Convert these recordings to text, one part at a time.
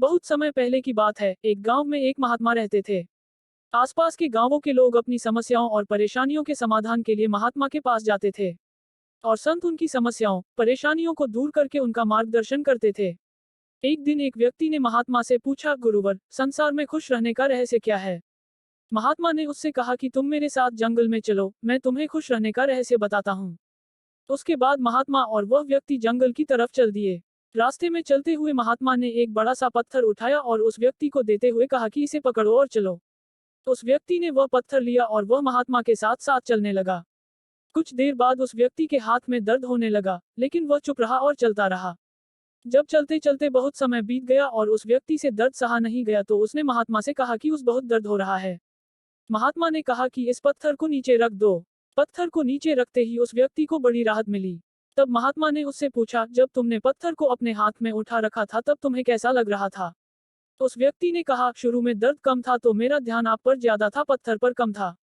बहुत समय पहले की बात है, एक गांव में एक महात्मा रहते थे। आसपास के गांवों के लोग अपनी समस्याओं और परेशानियों के समाधान के लिए महात्मा के पास जाते थे और संत उनकी समस्याओं, परेशानियों को दूर करके उनका मार्गदर्शन करते थे। एक दिन एक व्यक्ति ने महात्मा से पूछा, गुरुवर, संसार में खुश रहने का रहस्य क्या है? महात्मा ने उससे कहा कि तुम मेरे साथ जंगल में चलो, मैं तुम्हें खुश रहने का रहस्य बताता हूँ। उसके बाद महात्मा और वह व्यक्ति जंगल की तरफ चल दिए। रास्ते में चलते हुए महात्मा ने एक बड़ा सा पत्थर उठाया और उस व्यक्ति को देते हुए कहा कि इसे पकड़ो और चलो। उस व्यक्ति ने वह पत्थर लिया और वह महात्मा के साथ साथ चलने लगा। कुछ देर बाद उस व्यक्ति के हाथ में दर्द होने लगा, लेकिन वह चुप रहा और चलता रहा। जब चलते चलते बहुत समय बीत गया और उस व्यक्ति से दर्द सहा नहीं गया तो उसने महात्मा से कहा कि उस बहुत दर्द हो रहा है। महात्मा ने कहा कि इस पत्थर को नीचे रख दो। पत्थर को नीचे रखते ही उस व्यक्ति को बड़ी राहत मिली। तब महात्मा ने उससे पूछा, जब तुमने पत्थर को अपने हाथ में उठा रखा था तब तुम्हें कैसा लग रहा था? उस व्यक्ति ने कहा, शुरू में दर्द कम था तो मेरा ध्यान आप पर ज्यादा था, पत्थर पर कम था।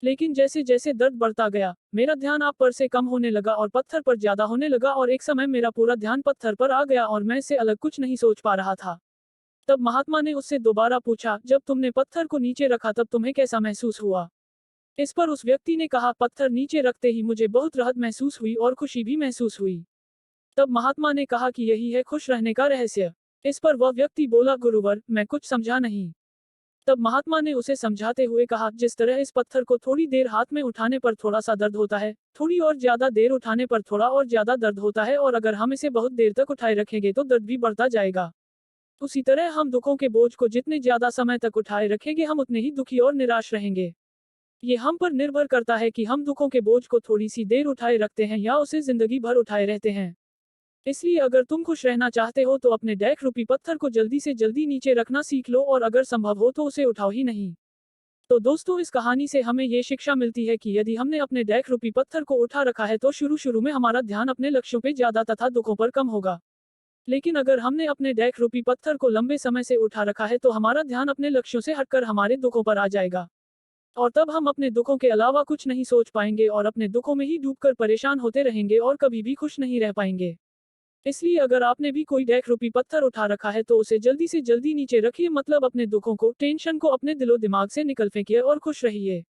लेकिन जैसे जैसे दर्द बढ़ता गया, मेरा ध्यान आप पर से कम होने लगा और पत्थर पर ज्यादा होने लगा और एक समय मेरा पूरा ध्यान पत्थर पर आ गया और मैं इससे अलग कुछ नहीं सोच पा रहा था। तब महात्मा ने उससे दोबारा पूछा, जब तुमने पत्थर को नीचे रखा तब तुम्हें कैसा महसूस हुआ? इस पर उस व्यक्ति ने कहा, पत्थर नीचे रखते ही मुझे बहुत राहत महसूस हुई और खुशी भी महसूस हुई। तब महात्मा ने कहा कि यही है खुश रहने का रहस्य। इस पर वह व्यक्ति बोला, गुरुवर, मैं कुछ समझा नहीं। तब महात्मा ने उसे समझाते हुए कहा, जिस तरह इस पत्थर को थोड़ी देर हाथ में उठाने पर थोड़ा सा दर्द होता है, थोड़ी और ज्यादा देर उठाने पर थोड़ा और ज्यादा दर्द होता है, और अगर हम इसे बहुत देर तक उठाए रखेंगे तो दर्द भी बढ़ता जाएगा। उसी तरह हम दुखों के बोझ को जितने ज्यादा समय तक उठाए रखेंगे हम उतने ही दुखी और निराश रहेंगे। ये हम पर निर्भर करता है कि हम दुखों के बोझ को थोड़ी सी देर उठाए रखते हैं या उसे जिंदगी भर उठाए रहते हैं। इसलिए अगर तुम खुश रहना चाहते हो तो अपने डेक रूपी पत्थर को जल्दी से जल्दी नीचे रखना सीख लो, और अगर संभव हो तो उसे उठाओ ही नहीं। तो दोस्तों, इस कहानी से हमें ये शिक्षा मिलती है कि यदि हमने अपने डेक रूपी पत्थर को उठा रखा है तो शुरू में हमारा ध्यान अपने लक्ष्यों पे ज्यादा तथा दुखों पर कम होगा। लेकिन अगर हमने अपने डेक रूपी पत्थर को लंबे समय से उठा रखा है तो हमारा ध्यान अपने लक्ष्यों से हटकर हमारे दुखों पर आ जाएगा। और तब हम अपने दुखों के अलावा कुछ नहीं सोच पाएंगे और अपने दुखों में ही डूबकर परेशान होते रहेंगे और कभी भी खुश नहीं रह पाएंगे। इसलिए अगर आपने भी कोई डेक रूपी पत्थर उठा रखा है तो उसे जल्दी से जल्दी नीचे रखिए, मतलब अपने दुखों को, टेंशन को अपने दिलो दिमाग से निकल फेंकिए और खुश रहिए।